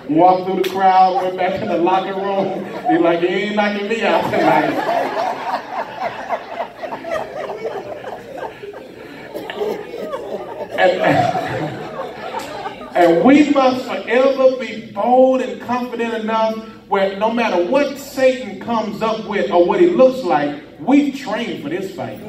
Walked through the crowd, went back in the locker room. He's like, you ain't knocking me out tonight. And we must forever be bold and confident enough where no matter what Satan comes up with or what he looks like, we've trained for this fight.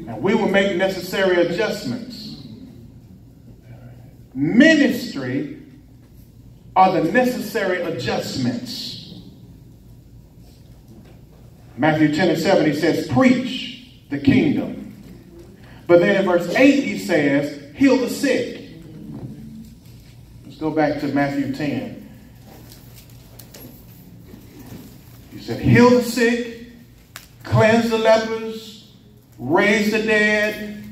And we will make necessary adjustments. Ministry are the necessary adjustments. Matthew 10:7, he says, preach the kingdom. But then in verse 8, he says, heal the sick. Let's go back to Matthew 10. He said, heal the sick, cleanse the lepers, raise the dead,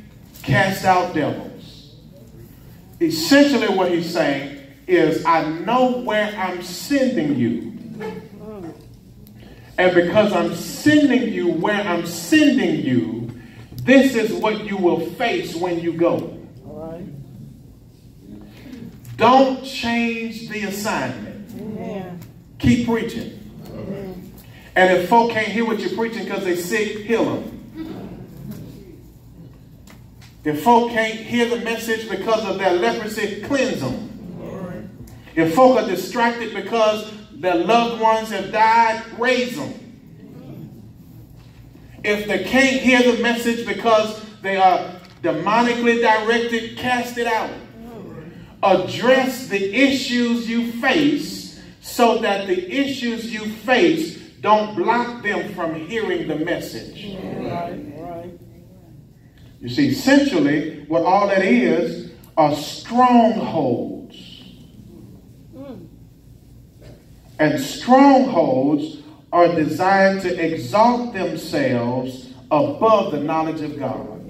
cast out devils. Essentially what he's saying is, I know where I'm sending you. And because I'm sending you where I'm sending you, this is what you will face when you go. All right. Don't change the assignment. Amen. Keep preaching. Amen. And if folk can't hear what you're preaching because they're sick, heal them. If folk can't hear the message because of their leprosy, cleanse them. Right. If folk are distracted because their loved ones have died, raise them. If they can't hear the message because they are demonically directed, cast it out. Address the issues you face so that the issues you face don't block them from hearing the message. Right. You see, essentially, what all that is are strongholds. And strongholds are designed to exalt themselves above the knowledge of God.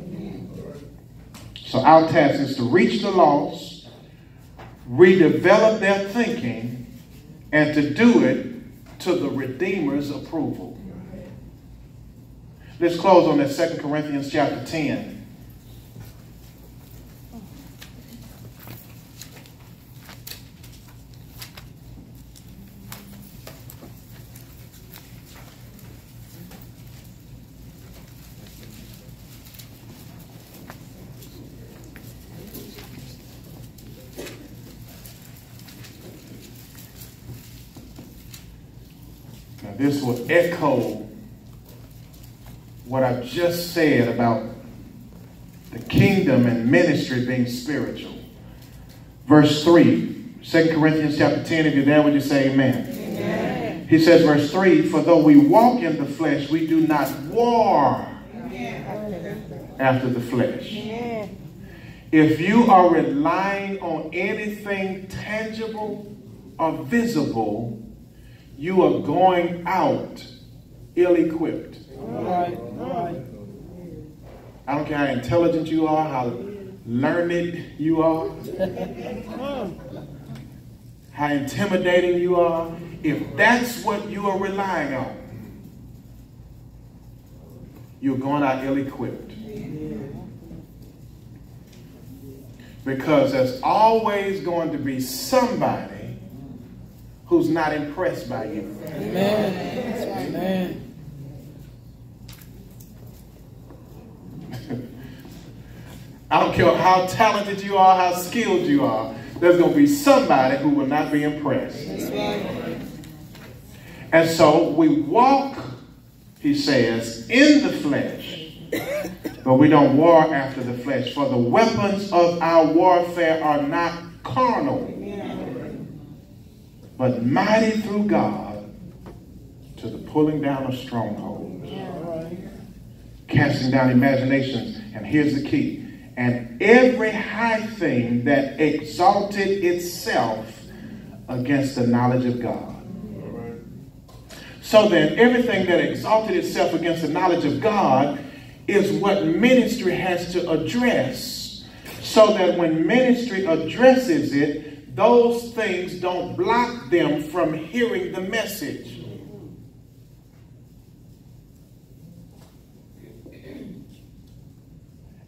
So our task is to reach the lost, redevelop their thinking, and to do it to the Redeemer's approval. Let's close on that 2 Corinthians chapter 10. This will echo what I've just said about the kingdom and ministry being spiritual. Verse 3, 2 Corinthians chapter 10, if you're there, would you say amen? Amen. He says, verse 3, for though we walk in the flesh, we do not war after the flesh. Amen. If you are relying on anything tangible or visible, you are going out ill-equipped. Right. I don't care how intelligent you are, how learned you are, how intimidating you are. If that's what you are relying on, you're going out ill-equipped. Because there's always going to be somebody who's not impressed by you. Amen. Amen. I don't care how talented you are, how skilled you are, there's going to be somebody who will not be impressed. That's right. And so we walk, he says, in the flesh, but we don't war after the flesh. For the weapons of our warfare are not carnal, but mighty through God to the pulling down of strongholds, casting down imaginations. And here's the key. And every high thing that exalted itself against the knowledge of God. So then everything that exalted itself against the knowledge of God is what ministry has to address, so that when ministry addresses it, those things don't block them from hearing the message.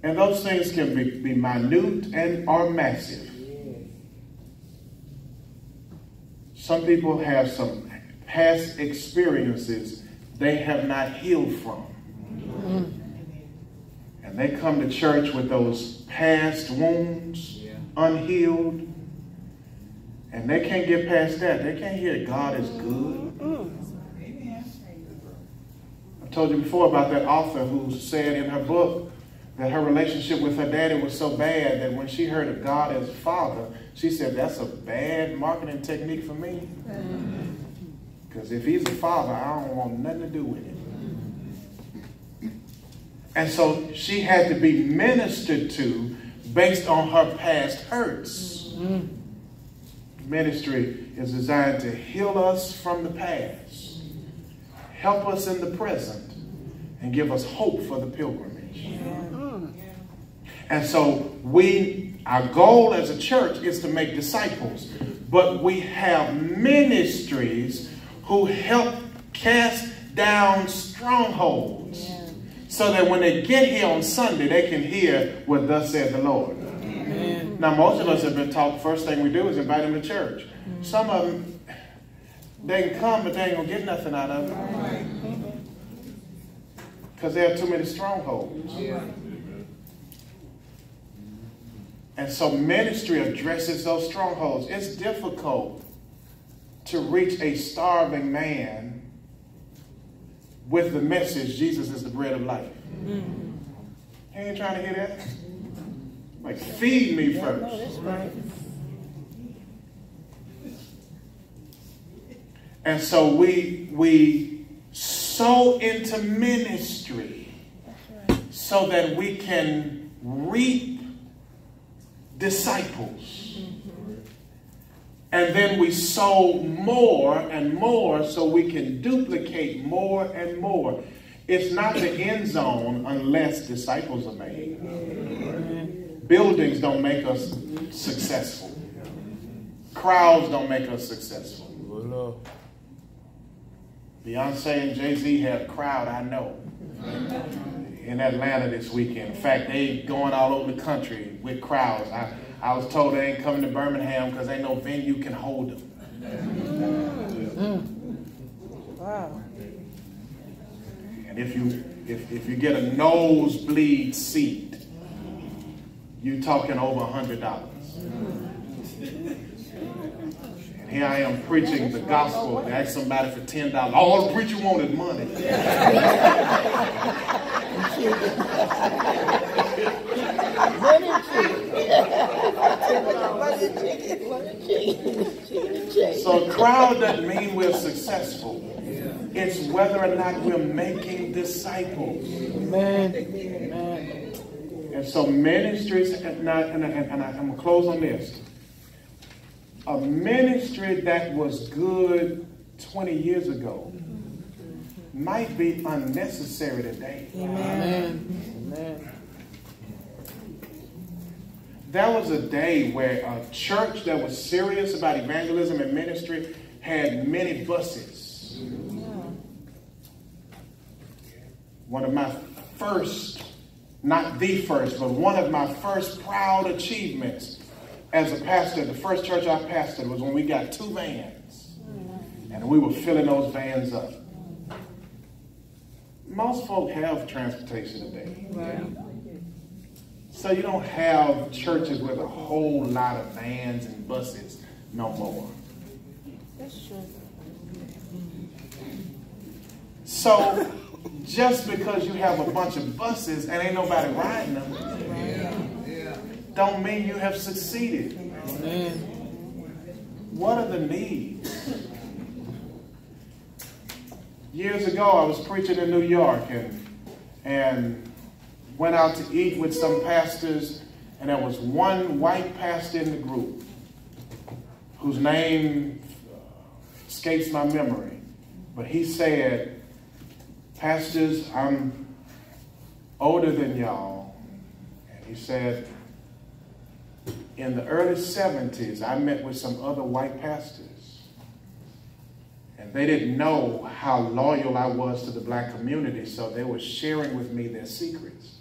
And those things can be minute and or massive. Some people have some past experiences they have not healed from. And they come to church with those past wounds unhealed. And they can't get past that. They can't hear God is good. I've told you before about that author who said in her book that her relationship with her daddy was so bad that when she heard of God as Father, she said, that's a bad marketing technique for me. Because if he's a father, I don't want nothing to do with it. And so she had to be ministered to based on her past hurts. Ministry is designed to heal us from the past, help us in the present, and give us hope for the pilgrimage. And so our goal as a church is to make disciples, but we have ministries who help cast down strongholds so that when they get here on Sunday, they can hear what thus said the Lord. Amen. Now, most of us have been taught the first thing we do is invite them to church. Some of them, they can come, but they ain't going to get nothing out of it. Because they have too many strongholds. And so ministry addresses those strongholds. It's difficult to reach a starving man with the message, Jesus is the bread of life. You ain't trying to hear that? Like, feed me first. No, that's right. And so we sow into ministry so that we can reap disciples. And then we sow more and more so we can duplicate more and more. It's not the end zone unless disciples are made. Buildings don't make us successful. Crowds don't make us successful. Beyonce and Jay-Z had a crowd, I know, in Atlanta this weekend. In fact, they going all over the country with crowds. I was told they ain't coming to Birmingham because ain't no venue can hold them. Wow. And if you get a nosebleed seat, you talking over $100. And here I am preaching the gospel. I ask somebody for $10. All the preacher wanted is money. So a crowd doesn't mean we're successful. It's whether or not we're making disciples. Amen. Amen. And so ministries, and I'm going to close on this. A ministry that was good 20 years ago might be unnecessary today. Amen. Amen. There was a day where a church that was serious about evangelism and ministry had many buses. One of my first, not the first, but one of my first proud achievements as a pastor, the first church I pastored was when we got 2 vans. And we were filling those vans up. Most folk have transportation today. Right. So you don't have churches with a whole lot of vans and buses no more. That's true. So just because you have a bunch of buses and ain't nobody riding them, don't mean you have succeeded. Amen. What are the needs? Years ago, I was preaching in New York and went out to eat with some pastors, and there was one white pastor in the group whose name escapes my memory. But he said, "Pastors, I'm older than y'all." And he said, in the early 70s, I met with some other white pastors. And they didn't know how loyal I was to the black community, so they were sharing with me their secrets.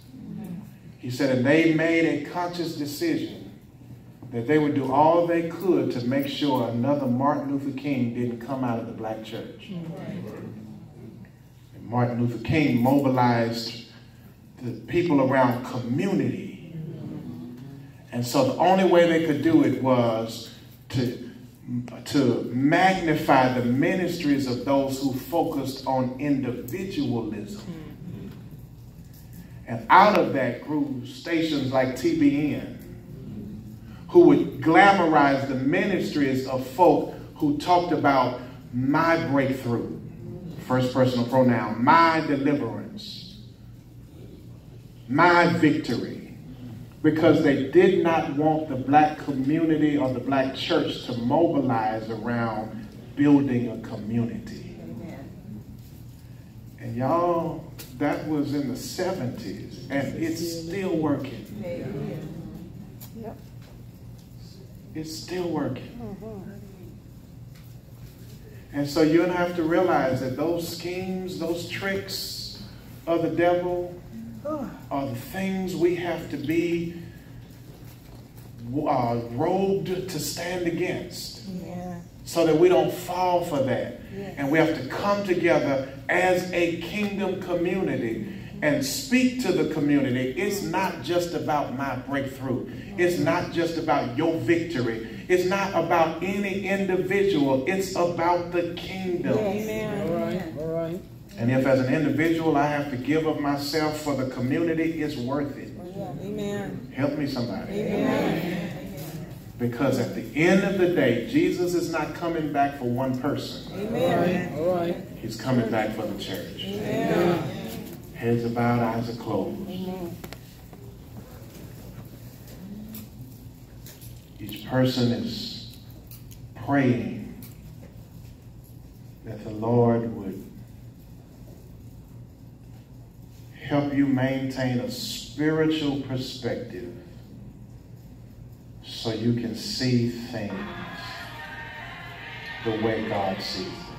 He said, and they made a conscious decision that they would do all they could to make sure another Martin Luther King didn't come out of the black church. And Martin Luther King mobilized the people around community. And so the only way they could do it was to magnify the ministries of those who focused on individualism. And out of that grew stations like TBN, who would glamorize the ministries of folk who talked about my breakthrough, first personal pronoun, my deliverance, my victory, because they did not want the black community or the black church to mobilize around building a community. Amen. And y'all, that was in the 70s, and it's still working. Amen. Yep. It's still working. And so you're going to have to realize that those schemes, those tricks of the devil are the things we have to be robed to stand against. Yeah. So that we don't fall for that. Yeah. And we have to come together as a kingdom community and speak to the community. It's not just about my breakthrough. It's not just about your victory. It's not about any individual. It's about the kingdom. Amen. All right. All right. And if as an individual I have to give of myself for the community, it's worth it. Amen. Help me somebody. Amen. Because at the end of the day, Jesus is not coming back for one person. Amen. All right. He's coming back for the church. Amen. Heads are bowed, eyes are closed. Amen. Each person is praying that the Lord would help you maintain a spiritual perspective so you can see things the way God sees them.